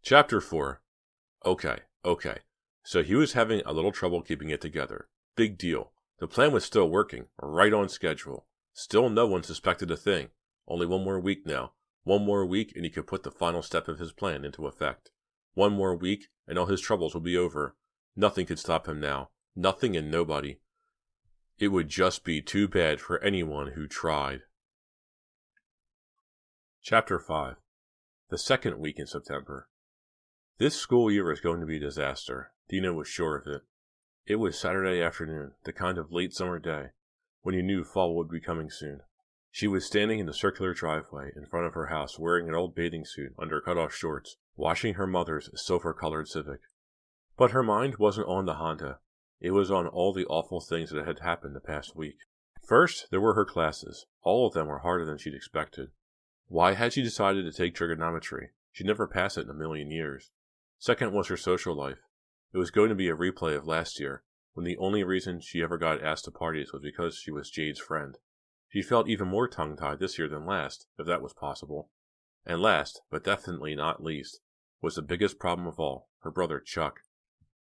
Chapter 4. Okay. So he was having a little trouble keeping it together. Big deal. The plan was still working, right on schedule. Still no one suspected a thing. Only one more week now. One more week and he could put the final step of his plan into effect. One more week and all his troubles would be over. Nothing could stop him now. Nothing and nobody. It would just be too bad for anyone who tried. Chapter 5. The second week in September. This school year was going to be a disaster. Dina was sure of it. It was Saturday afternoon, the kind of late summer day, when you knew fall would be coming soon. She was standing in the circular driveway in front of her house wearing an old bathing suit under cut-off shorts, washing her mother's silver-colored Civic. But her mind wasn't on the Honda. It was on all the awful things that had happened the past week. First, there were her classes. All of them were harder than she'd expected. Why had she decided to take trigonometry? She'd never pass it in a million years. Second was her social life. It was going to be a replay of last year, when the only reason she ever got asked to parties was because she was Jade's friend. She felt even more tongue-tied this year than last, if that was possible. And last, but definitely not least, was the biggest problem of all, her brother Chuck.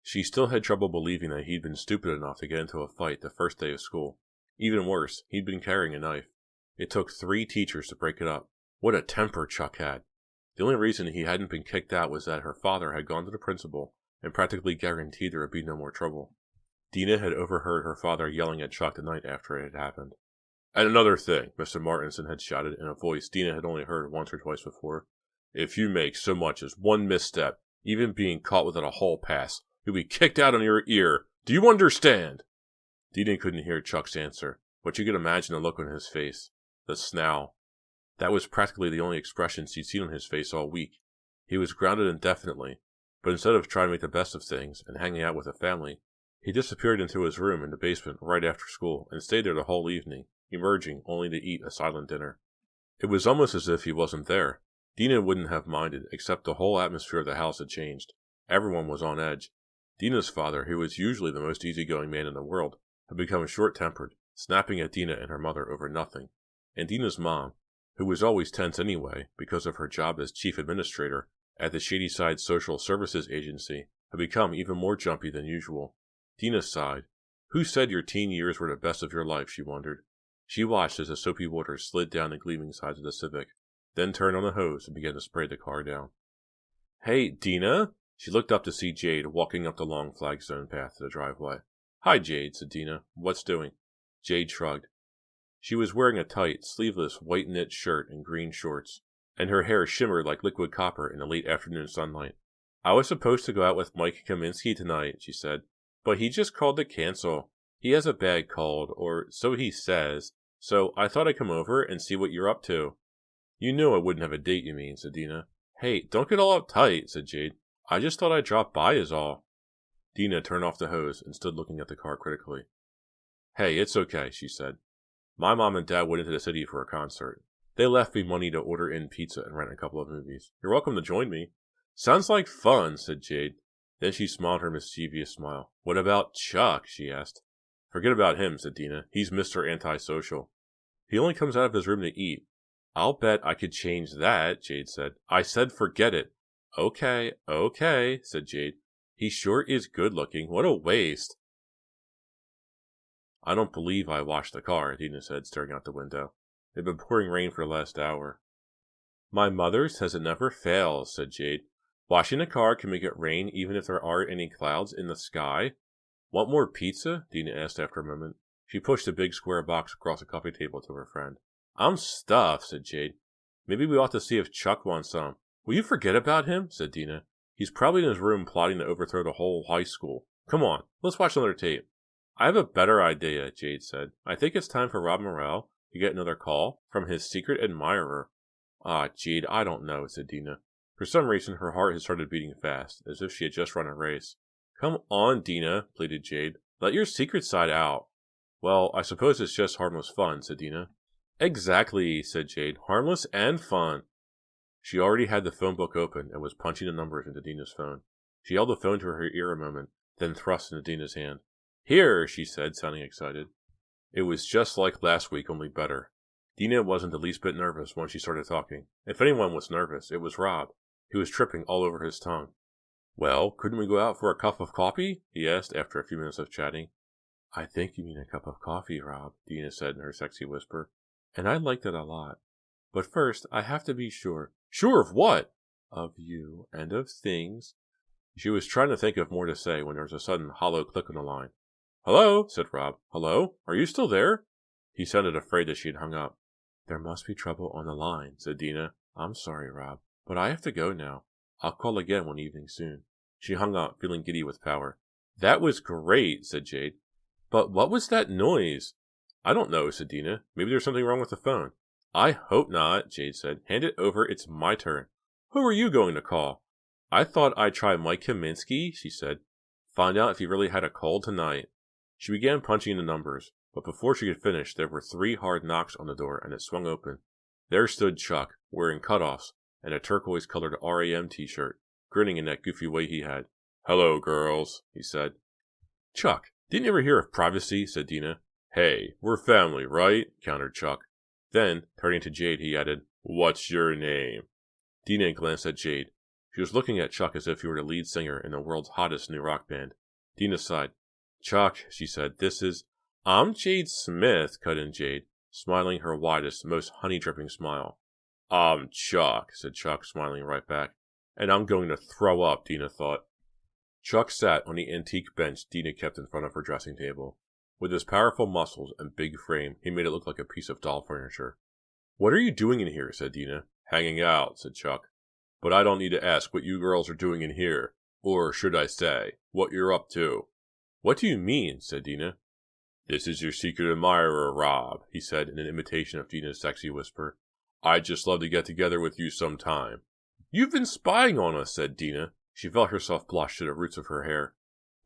She still had trouble believing that he'd been stupid enough to get into a fight the first day of school. Even worse, he'd been carrying a knife. It took 3 teachers to break it up. What a temper Chuck had. The only reason he hadn't been kicked out was that her father had gone to the principal and practically guaranteed there would be no more trouble. Dina had overheard her father yelling at Chuck the night after it had happened. And another thing, Mr. Martinson had shouted in a voice Dina had only heard once or twice before. If you make so much as one misstep, even being caught without a hall pass, you'll be kicked out on your ear. Do you understand? Dina couldn't hear Chuck's answer, but you could imagine the look on his face. The scowl. That was practically the only expression she'd seen on his face all week. He was grounded indefinitely, but instead of trying to make the best of things and hanging out with the family, he disappeared into his room in the basement right after school and stayed there the whole evening, emerging only to eat a silent dinner. It was almost as if he wasn't there. Dina wouldn't have minded, except the whole atmosphere of the house had changed. Everyone was on edge. Dina's father, who was usually the most easygoing man in the world, had become short-tempered, snapping at Dina and her mother over nothing. And Dina's mom, who was always tense anyway because of her job as chief administrator at the Shadyside Social Services Agency, had become even more jumpy than usual. Dina sighed. Who said your teen years were the best of your life, she wondered. She watched as the soapy water slid down the gleaming sides of the Civic, then turned on the hose and began to spray the car down. Hey, Dina! She looked up to see Jade walking up the long flagstone path to the driveway. Hi, Jade, said Dina. What's doing? Jade shrugged. She was wearing a tight, sleeveless, white knit shirt and green shorts, and her hair shimmered like liquid copper in the late afternoon sunlight. I was supposed to go out with Mike Kaminsky tonight, she said, but he just called to cancel. He has a bad cold, or so he says, so I thought I'd come over and see what you're up to. You knew I wouldn't have a date, you mean, said Dina. Hey, don't get all uptight, said Jade. I just thought I'd drop by is all. Dina turned off the hose and stood looking at the car critically. Hey, it's okay, she said. My mom and dad went into the city for a concert. They left me money to order in pizza and rent a couple of movies. You're welcome to join me. Sounds like fun, said Jade. Then she smiled her mischievous smile. What about Chuck? She asked. Forget about him, said Dina. He's Mr. Antisocial. He only comes out of his room to eat. I'll bet I could change that, Jade said. I said forget it. Okay, said Jade. He sure is good looking. What a waste. I don't believe I washed the car, Dina said, staring out the window. It'd been pouring rain for the last hour. My mother says it never fails, said Jade. Washing the car can make it rain even if there aren't any clouds in the sky. Want more pizza? Dina asked after a moment. She pushed a big square box across the coffee table to her friend. I'm stuffed, said Jade. Maybe we ought to see if Chuck wants some. Will you forget about him? Said Dina. He's probably in his room plotting to overthrow the whole high school. Come on, let's watch another tape. I have a better idea, Jade said. I think it's time for Rob Morrell to get another call from his secret admirer. Ah, Jade, I don't know, said Dina. For some reason, her heart had started beating fast, as if she had just run a race. Come on, Dina, pleaded Jade. Let your secret side out. Well, I suppose it's just harmless fun, said Dina. Exactly, said Jade. Harmless and fun. She already had the phone book open and was punching the numbers into Dina's phone. She held the phone to her ear a moment, then thrust into Dina's hand. Here, she said, sounding excited. It was just like last week, only better. Dina wasn't the least bit nervous when she started talking. If anyone was nervous, it was Rob. He was tripping all over his tongue. Well, couldn't we go out for a cup of coffee? He asked after a few minutes of chatting. I think you mean a cup of coffee, Rob, Dina said in her sexy whisper. And I liked it a lot. But first, I have to be sure. Sure of what? Of you and of things. She was trying to think of more to say when there was a sudden hollow click on the line. Hello, said Rob. Hello? Are you still there? He sounded afraid that she had hung up. There must be trouble on the line, said Dina. I'm sorry, Rob, but I have to go now. I'll call again one evening soon. She hung up, feeling giddy with power. That was great, said Jade. But what was that noise? I don't know, said Dina. Maybe there's something wrong with the phone. I hope not, Jade said. Hand it over, it's my turn. Who are you going to call? I thought I'd try Mike Kaminsky, she said. Find out if he really had a cold tonight. She began punching the numbers, but before she could finish, there were 3 hard knocks on the door, and it swung open. There stood Chuck, wearing cutoffs and a turquoise-colored RAM t-shirt, grinning in that goofy way he had. Hello, girls, he said. Chuck, didn't you ever hear of privacy? Said Dina. Hey, we're family, right? Countered Chuck. Then, turning to Jade, he added, What's your name? Dina glanced at Jade. She was looking at Chuck as if he were the lead singer in the world's hottest new rock band. Dina sighed. Chuck, she said, I'm Jade Smith, cut in Jade, smiling her widest, most honey-dripping smile. I'm Chuck, said Chuck, smiling right back. And I'm going to throw up, Dina thought. Chuck sat on the antique bench Dina kept in front of her dressing table. With his powerful muscles and big frame, he made it look like a piece of doll furniture. What are you doing in here? Said Dina. Hanging out, said Chuck. But I don't need to ask what you girls are doing in here. Or should I say, what you're up to. What do you mean? Said Dina. This is your secret admirer, Rob, he said in an imitation of Dina's sexy whisper. I'd just love to get together with you sometime. You've been spying on us, said Dina. She felt herself blush to the roots of her hair.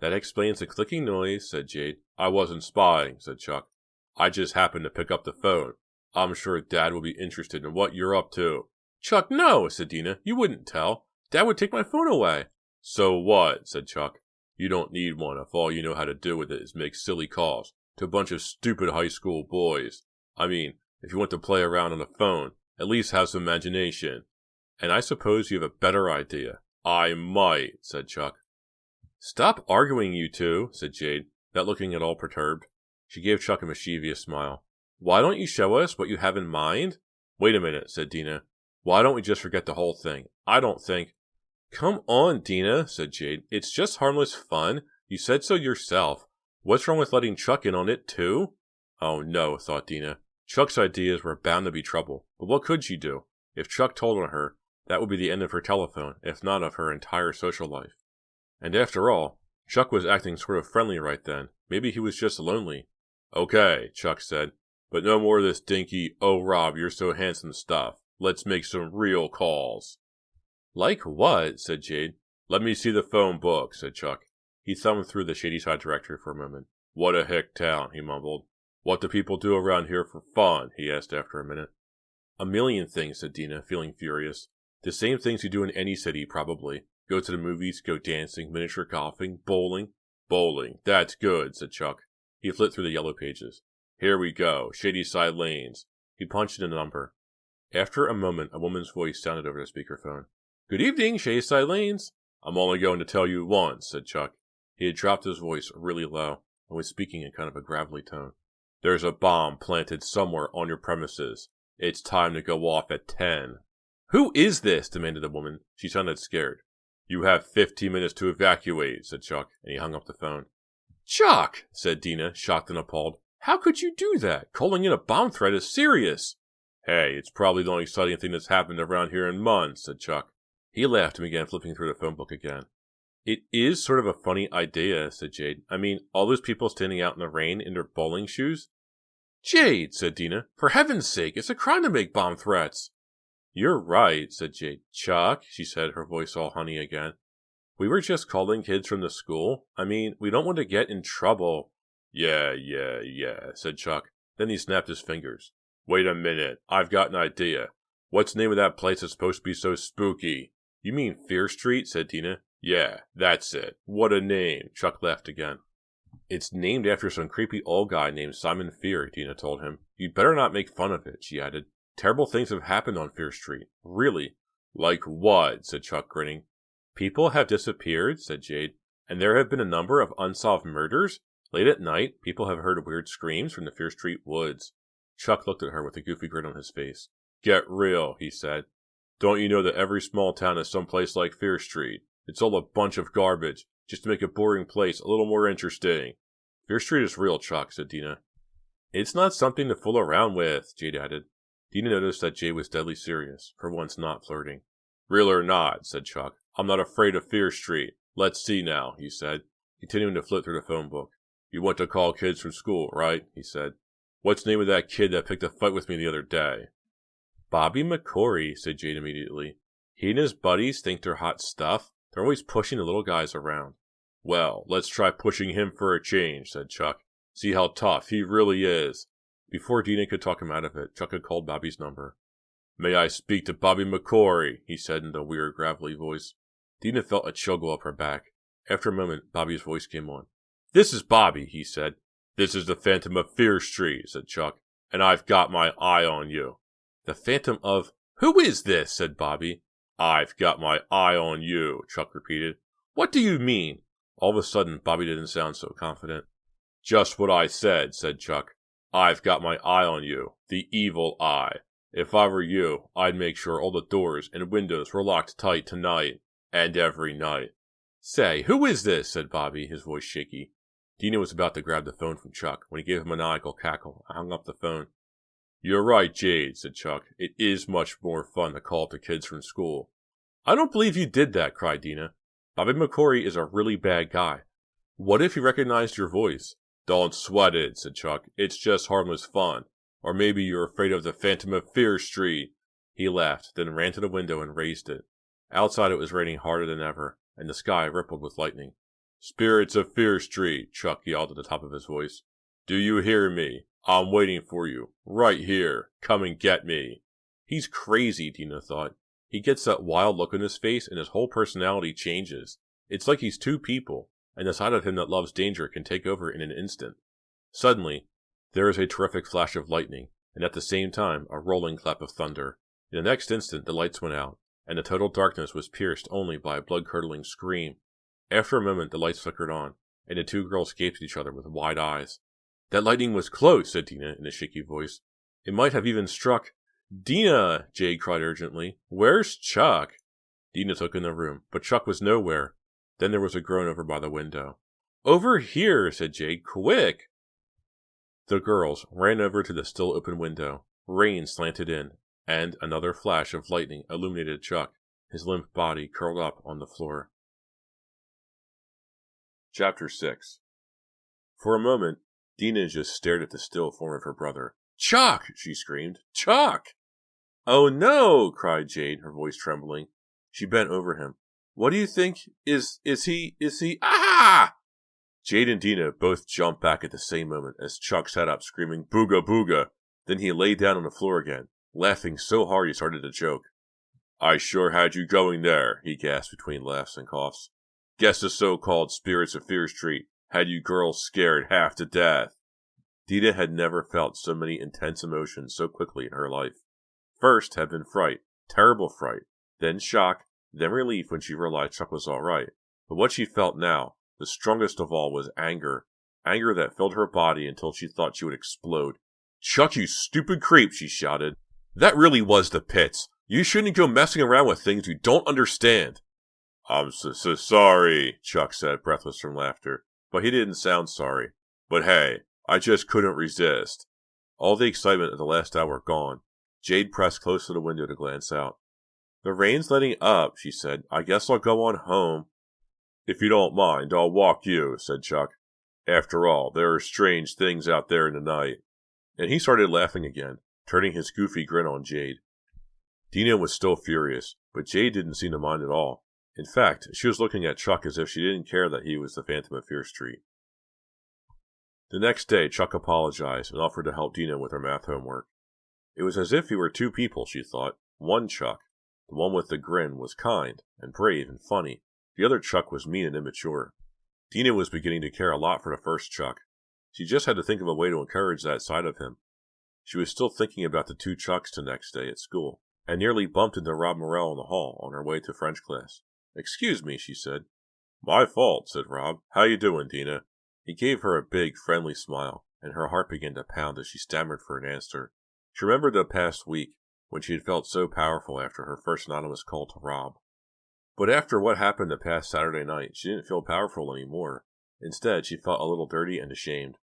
That explains the clicking noise, said Jade. I wasn't spying, said Chuck. I just happened to pick up the phone. I'm sure Dad will be interested in what you're up to. Chuck, no, said Dina. You wouldn't tell. Dad would take my phone away. So what, said Chuck. You don't need one if all you know how to do with it is make silly calls to a bunch of stupid high school boys. I mean, if you want to play around on the phone, at least have some imagination. And I suppose you have a better idea. I might, said Chuck. Stop arguing, you two, said Jade, not looking at all perturbed. She gave Chuck a mischievous smile. Why don't you show us what you have in mind? Wait a minute, said Dina. Why don't we just forget the whole thing? I don't think... Come on, Dina, said Jade. It's just harmless fun. You said so yourself. What's wrong with letting Chuck in on it, too? Oh, no, thought Dina. Chuck's ideas were bound to be trouble. But what could she do? If Chuck told on her, that would be the end of her telephone, if not of her entire social life. And after all, Chuck was acting sort of friendly right then. Maybe he was just lonely. Okay, Chuck said. But no more of this dinky, oh Rob, you're so handsome stuff. Let's make some real calls. Like what? Said Jade. Let me see the phone book, said Chuck. He thumbed through the Shadyside directory for a moment. What a hick town, he mumbled. What do people do around here for fun? He asked after a minute. A million things, said Dina, feeling furious. The same things you do in any city, probably. Go to the movies, go dancing, miniature golfing, bowling. Bowling, that's good, said Chuck. He flipped through the yellow pages. Here we go, Shadyside Lanes. He punched in a number. After a moment, a woman's voice sounded over the speakerphone. Good evening, Shadyside Lanes. I'm only going to tell you once, said Chuck. He had dropped his voice really low and was speaking in kind of a gravelly tone. There's a bomb planted somewhere on your premises. It's time to go off at 10. Who is this? Demanded the woman. She sounded scared. You have 15 minutes to evacuate, said Chuck, and he hung up the phone. Chuck, said Dina, shocked and appalled. How could you do that? Calling in a bomb threat is serious. Hey, it's probably the only exciting thing that's happened around here in months, said Chuck. He laughed and began flipping through the phone book again. It is sort of a funny idea, said Jade. I mean, all those people standing out in the rain in their bowling shoes. Jade, said Dina, for heaven's sake, it's a crime to make bomb threats. You're right, said Jade. Chuck, she said, her voice all honey again. We were just calling kids from the school. I mean, we don't want to get in trouble. Yeah, said Chuck. Then he snapped his fingers. Wait a minute, I've got an idea. What's the name of that place that's supposed to be so spooky? You mean Fear Street, said Dina. Yeah, that's it. What a name. Chuck laughed again. It's named after some creepy old guy named Simon Fear, Dina told him. You'd better not make fun of it, she added. Terrible things have happened on Fear Street. Really. Like what? Said Chuck, grinning. People have disappeared, said Jade, and there have been a number of unsolved murders. Late at night, people have heard weird screams from the Fear Street woods. Chuck looked at her with a goofy grin on his face. Get real, he said. Don't you know that every small town is someplace like Fear Street? It's all a bunch of garbage, just to make a boring place a little more interesting. Fear Street is real, Chuck, said Dina. It's not something to fool around with, Jade added. Dina noticed that Jade was deadly serious, for once not flirting. Real or not, said Chuck. I'm not afraid of Fear Street. Let's see now, he said, continuing to flip through the phone book. You want to call kids from school, right? He said. What's the name of that kid that picked a fight with me the other day? Bobby McCory, said Jade immediately. He and his buddies think they're hot stuff. They're always pushing the little guys around. Well, let's try pushing him for a change, said Chuck. See how tough he really is. Before Dina could talk him out of it, Chuck had called Bobby's number. May I speak to Bobby McCory? He said in a weird, gravelly voice. Dina felt a chill go up her back. After a moment, Bobby's voice came on. This is Bobby, he said. This is the Phantom of Fear Street, said Chuck, and I've got my eye on you. The Phantom of... Who is this? Said Bobby. I've got my eye on you, Chuck repeated. What do you mean? All of a sudden, Bobby didn't sound so confident. Just what I said, said Chuck. I've got my eye on you, the evil eye. If I were you, I'd make sure all the doors and windows were locked tight tonight, and every night. Say, who is this? Said Bobby, his voice shaky. Dina was about to grab the phone from Chuck when he gave a maniacal cackle and hung up the phone. You're right, Jade, said Chuck. It is much more fun to call to kids from school. I don't believe you did that, cried Dina. Bobby McCory is a really bad guy. What if he recognized your voice? Don't sweat it, said Chuck. It's just harmless fun. Or maybe you're afraid of the Phantom of Fear Street. He laughed, then ran to the window and raised it. Outside it was raining harder than ever, and the sky rippled with lightning. Spirits of Fear Street, Chuck yelled at the top of his voice. Do you hear me? I'm waiting for you. Right here. Come and get me. He's crazy, Dina thought. He gets that wild look on his face and his whole personality changes. It's like he's two people, and the side of him that loves danger can take over in an instant. Suddenly, there is a terrific flash of lightning, and at the same time a rolling clap of thunder. In the next instant the lights went out, and the total darkness was pierced only by a blood-curdling scream. After a moment the lights flickered on, and the two girls gaped at each other with wide eyes. That lightning was close, said Dina in a shaky voice. It might have even struck... Dina! Jade cried urgently. Where's Chuck? Dina took in the room, but Chuck was nowhere. Then there was a groan over by the window. Over here, said Jade. Quick! The girls ran over to the still open window. Rain slanted in, and another flash of lightning illuminated Chuck, his limp body curled up on the floor. Chapter 6. For a moment, Dina just stared at the still form of her brother. Chuck! She screamed. Chuck! Oh no! Cried Jade, her voice trembling. She bent over him. What do you think? Is he... Ah! Jade and Dina both jumped back at the same moment as Chuck sat up screaming, Booga booga! Then he lay down on the floor again, laughing so hard he started to choke. I sure had you going there, he gasped between laughs and coughs. Guess the so-called spirits of Fear Street had you girls scared half to death. Dina had never felt so many intense emotions so quickly in her life. First had been fright, terrible fright, then shock, then relief when she realized Chuck was all right. But what she felt now, the strongest of all, was anger. Anger that filled her body until she thought she would explode. Chuck, you stupid creep, she shouted. That really was the pits. You shouldn't go messing around with things you don't understand. I'm so sorry, Chuck said, breathless from laughter. But he didn't sound sorry. But hey, I just couldn't resist. All the excitement of the last hour gone. Jade pressed close to the window to glance out. The rain's letting up, she said. I guess I'll go on home. If you don't mind, I'll walk you, said Chuck. After all, there are strange things out there in the night. And he started laughing again, turning his goofy grin on Jade. Dina was still furious, but Jade didn't seem to mind at all. In fact, she was looking at Chuck as if she didn't care that he was the Phantom of Fear Street. The next day, Chuck apologized and offered to help Dina with her math homework. It was as if he were two people, she thought. One Chuck, the one with the grin, was kind and brave and funny. The other Chuck was mean and immature. Dina was beginning to care a lot for the first Chuck. She just had to think of a way to encourage that side of him. She was still thinking about the two Chucks the next day at school. and nearly bumped into Rob Morrell in the hall on her way to French class. "Excuse me," she said. "My fault," said Rob. "How you doing, Dina?" He gave her a big, friendly smile, and her heart began to pound as she stammered for an answer. She remembered the past week, when she had felt so powerful after her first anonymous call to Rob. But after what happened the past Saturday night, she didn't feel powerful anymore. Instead, she felt a little dirty and ashamed.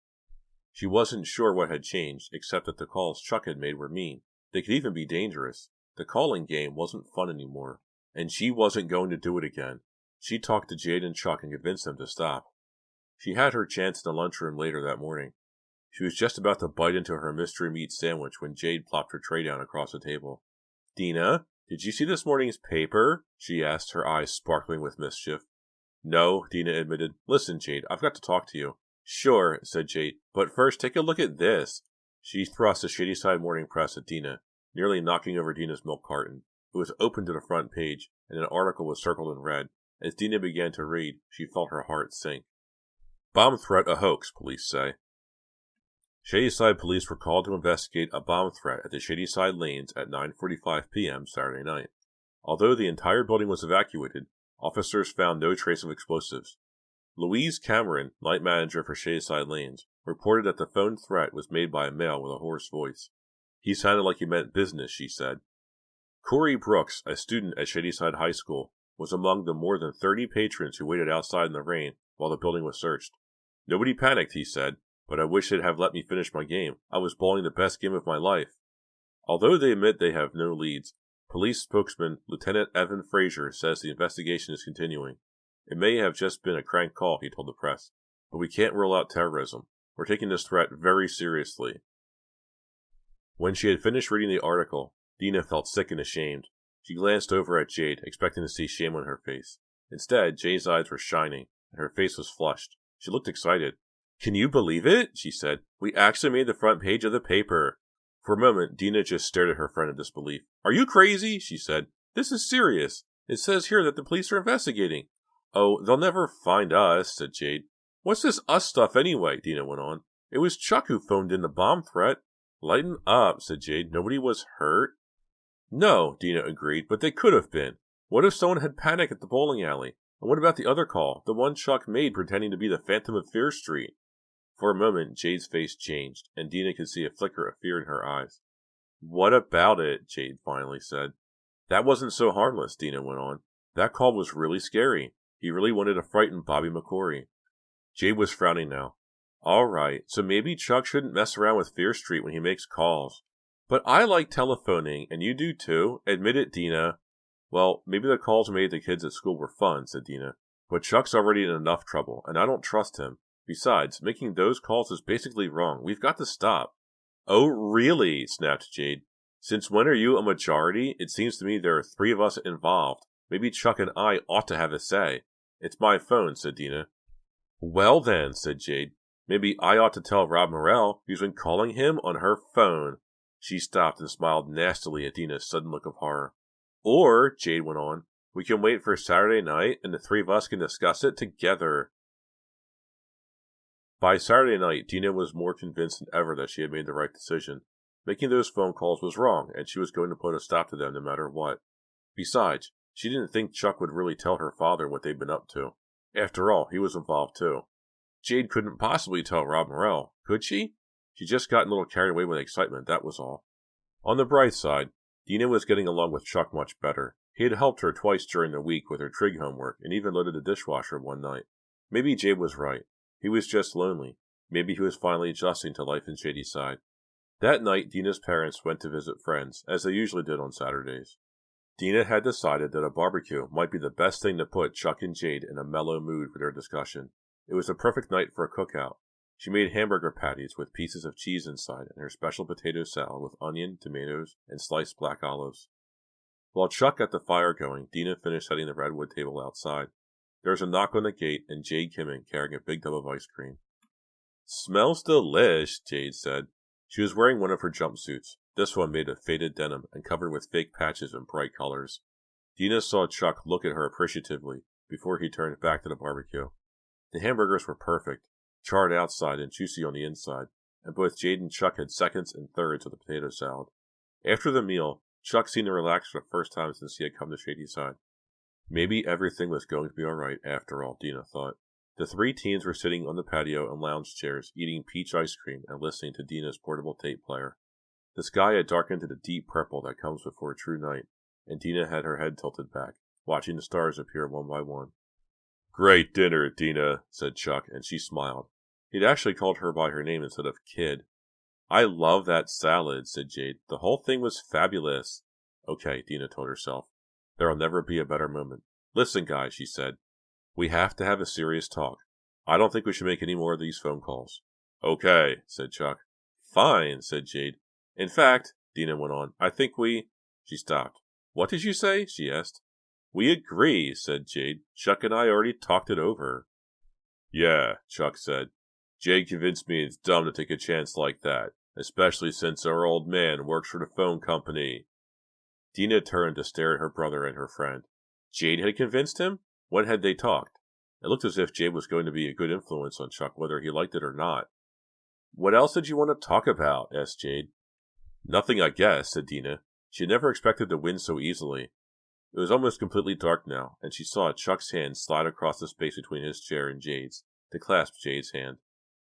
She wasn't sure what had changed, except that the calls Chuck had made were mean. They could even be dangerous. The calling game wasn't fun anymore, and she wasn't going to do it again. She talked to Jade and Chuck and convinced them to stop. She had her chance in the lunchroom later that morning. She was just about to bite into her mystery meat sandwich when Jade plopped her tray down across the table. "Dina, did you see this morning's paper?" she asked, her eyes sparkling with mischief. "No," Dina admitted. "Listen, Jade, I've got to talk to you." "Sure," said Jade, "but first take a look at this." She thrust the Shadyside Morning Press at Dina, nearly knocking over Dina's milk carton. It was open to the front page, and an article was circled in red. As Dina began to read, she felt her heart sink. Bomb threat a hoax, police say. Shadyside police were called to investigate a bomb threat at the Shadyside Lanes at 9:45 p.m. Saturday night. Although the entire building was evacuated, officers found no trace of explosives. Louise Cameron, night manager for Shadyside Lanes, reported that the phone threat was made by a male with a hoarse voice. He sounded like he meant business, she said. Corey Brooks, a student at Shadyside High School, was among the more than 30 patrons who waited outside in the rain while the building was searched. "Nobody panicked," he said, "but I wish they'd have let me finish my game. I was bowling the best game of my life." Although they admit they have no leads, police spokesman Lieutenant Evan Frazier says the investigation is continuing. "It may have just been a crank call," he told the press, "but we can't rule out terrorism. We're taking this threat very seriously." When she had finished reading the article, Dina felt sick and ashamed. She glanced over at Jade, expecting to see shame on her face. Instead, Jade's eyes were shining, and her face was flushed. She looked excited. "Can you believe it?" she said. "We actually made the front page of the paper." For a moment, Dina just stared at her friend in disbelief. "Are you crazy?" she said. "This is serious. It says here that the police are investigating." "Oh, they'll never find us," said Jade. "What's this us stuff anyway?" Dina went on. "It was Chuck who phoned in the bomb threat." "Lighten up," said Jade. "Nobody was hurt." "No," Dina agreed, "but they could have been. What if someone had panicked at the bowling alley? And what about the other call, the one Chuck made pretending to be the Phantom of Fear Street?" For a moment, Jade's face changed, and Dina could see a flicker of fear in her eyes. "What about it?" Jade finally said. "That wasn't so harmless," Dina went on. "That call was really scary. He really wanted to frighten Bobby McCory." Jade was frowning now. "All right, so maybe Chuck shouldn't mess around with Fear Street when he makes calls." "But I like telephoning, and you do too. Admit it, Dina." "Well, maybe the calls made the kids at school were fun," said Dina. "But Chuck's already in enough trouble, and I don't trust him. Besides, making those calls is basically wrong. We've got to stop." "Oh, really?" snapped Jade. "Since when are you a majority? It seems to me there are 3 of us involved. Maybe Chuck and I ought to have a say." "It's my phone," said Dina. "Well then," said Jade, "maybe I ought to tell Rob Morrell who's been calling him on her phone." She stopped and smiled nastily at Dina's sudden look of horror. "Or," Jade went on, "we can wait for Saturday night and the 3 of us can discuss it together." By Saturday night, Dina was more convinced than ever that she had made the right decision. Making those phone calls was wrong, and she was going to put a stop to them no matter what. Besides, she didn't think Chuck would really tell her father what they'd been up to. After all, he was involved too. Jade couldn't possibly tell Rob Morrell, could she? She just got a little carried away with excitement, that was all. On the bright side, Dina was getting along with Chuck much better. He had helped her twice during the week with her trig homework, and even loaded the dishwasher one night. Maybe Jade was right. He was just lonely. Maybe he was finally adjusting to life in Shadyside. That night, Dina's parents went to visit friends, as they usually did on Saturdays. Dina had decided that a barbecue might be the best thing to put Chuck and Jade in a mellow mood for their discussion. It was a perfect night for a cookout. She made hamburger patties with pieces of cheese inside and her special potato salad with onion, tomatoes, and sliced black olives. While Chuck got the fire going, Dina finished setting the redwood table outside. There was a knock on the gate and Jade came in carrying a big tub of ice cream. "Smells delish," Jade said. She was wearing one of her jumpsuits, this one made of faded denim and covered with fake patches in bright colors. Dina saw Chuck look at her appreciatively before he turned back to the barbecue. The hamburgers were perfect, charred outside and juicy on the inside, and both Jade and Chuck had seconds and thirds of the potato salad. After the meal, Chuck seemed to relax for the first time since he had come to Shadyside. Maybe everything was going to be alright after all, Dina thought. The three teens were sitting on the patio in lounge chairs, eating peach ice cream and listening to Dina's portable tape player. The sky had darkened to the deep purple that comes before a true night, and Dina had her head tilted back, watching the stars appear one by one. "Great dinner, Dina," said Chuck, and she smiled. He'd actually called her by her name instead of kid. "I love that salad," said Jade. "The whole thing was fabulous." "Okay," Dina told herself. "There'll never be a better moment." "Listen, guys," she said. "We have to have a serious talk. I don't think we should make any more of these phone calls." "Okay," said Chuck. "Fine," said Jade. "In fact," Dina went on, "I think we—" She stopped. "What did you say?" she asked. "We agree," said Jade. "Chuck and I already talked it over." "Yeah," Chuck said. "Jade convinced me it's dumb to take a chance like that, especially since our old man works for the phone company." Dina turned to stare at her brother and her friend. Jade had convinced him? When had they talked? It looked as if Jade was going to be a good influence on Chuck, whether he liked it or not. "What else did you want to talk about?" asked Jade. "Nothing, I guess," said Dina. She had never expected to win so easily. It was almost completely dark now, and she saw Chuck's hand slide across the space between his chair and Jade's, to clasp Jade's hand.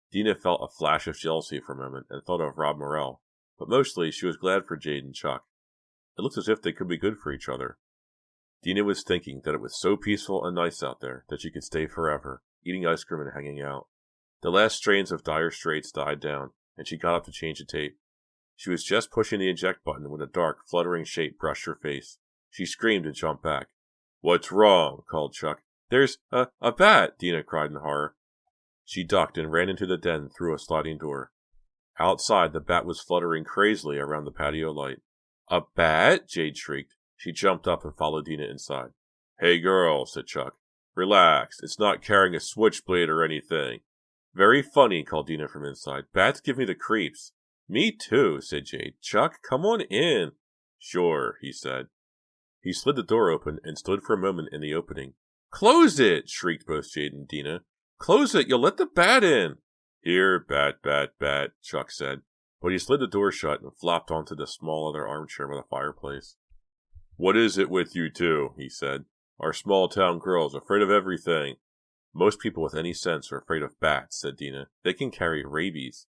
Dina felt a flash of jealousy for a moment and thought of Rob Morrell, but mostly she was glad for Jade and Chuck. It looked as if they could be good for each other. Dina was thinking that it was so peaceful and nice out there that she could stay forever, eating ice cream and hanging out. The last strains of Dire Straits died down, and she got up to change the tape. She was just pushing the eject button when a dark, fluttering shape brushed her face. She screamed and jumped back. "What's wrong?" called Chuck. "There's a bat!" Dina cried in horror. She ducked and ran into the den through a sliding door. Outside, the bat was fluttering crazily around the patio light. "A bat?" Jade shrieked. She jumped up and followed Dina inside. "Hey girl," said Chuck. "Relax. It's not carrying a switchblade or anything." "Very funny," called Dina from inside. "Bats give me the creeps." "Me too," said Jade. "Chuck, come on in." "Sure," he said. He slid the door open and stood for a moment in the opening. "Close it!" shrieked both Jade and Dina. "Close it! You'll let the bat in!" "Here, bat, bat, bat," Chuck said. But he slid the door shut and flopped onto the small other armchair by the fireplace. "What is it with you two?" he said. "Our small-town girl's afraid of everything." "Most people with any sense are afraid of bats," said Dina. "They can carry rabies."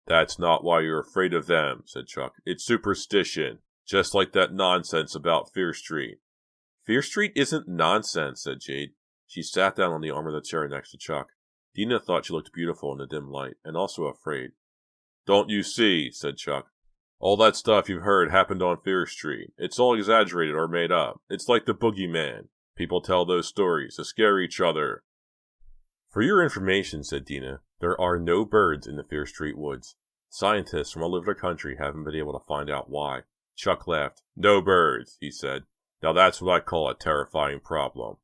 "That's not why you're afraid of them," said Chuck. "It's superstition. Just like that nonsense about Fear Street." "Fear Street isn't nonsense," said Jade. She sat down on the arm of the chair next to Chuck. Dina thought she looked beautiful in the dim light, and also afraid. "Don't you see," said Chuck. "All that stuff you've heard happened on Fear Street. It's all exaggerated or made up. It's like the boogeyman. People tell those stories to scare each other." "For your information," said Dina, "there are no birds in the Fear Street woods. Scientists from all over the country haven't been able to find out why." Chuck laughed. "No birds," he said. "Now that's what I call a terrifying problem."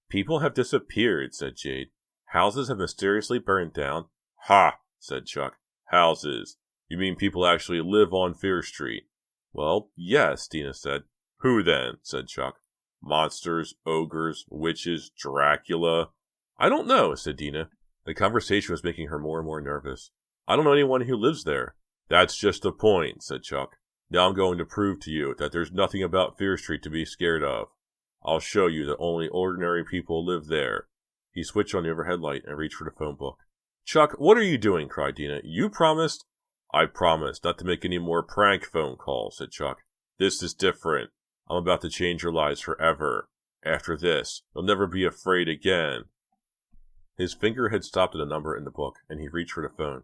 "People have disappeared," said Jade. "Houses have mysteriously burned down." "Ha!" said Chuck. "Houses. You mean people actually live on Fear Street?" "Well, yes," Dina said. "Who then?" said Chuck. "Monsters, ogres, witches, Dracula?" "I don't know," said Dina. The conversation was making her more and more nervous. "I don't know anyone who lives there." "That's just the point," said Chuck. "Now I'm going to prove to you that there's nothing about Fear Street to be scared of. I'll show you that only ordinary people live there." He switched on the overhead light and reached for the phone book. "Chuck, what are you doing?" cried Dina. "You promised—" "I promised not to make any more prank phone calls," said Chuck. "This is different. I'm about to change your lives forever. After this, you'll never be afraid again." His finger had stopped at a number in the book, and he reached for the phone.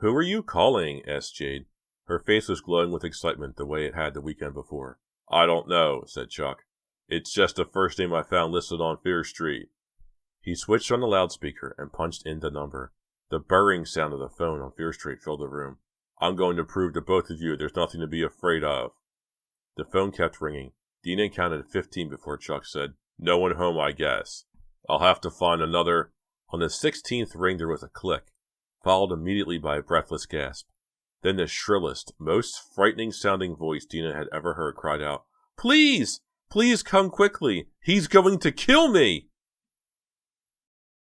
"Who are you calling?" asked Jade. Her face was glowing with excitement the way it had the weekend before. "I don't know," said Chuck. "It's just the first name I found listed on Fear Street." He switched on the loudspeaker and punched in the number. The burring sound of the phone on Fear Street filled the room. "I'm going to prove to both of you there's nothing to be afraid of." The phone kept ringing. Dina counted 15 before Chuck said, "No one home, I guess. I'll have to find another." On the 16th ring there was a click, followed immediately by a breathless gasp. Then the shrillest, most frightening-sounding voice Dina had ever heard cried out, "Please! Please come quickly! He's going to kill me!"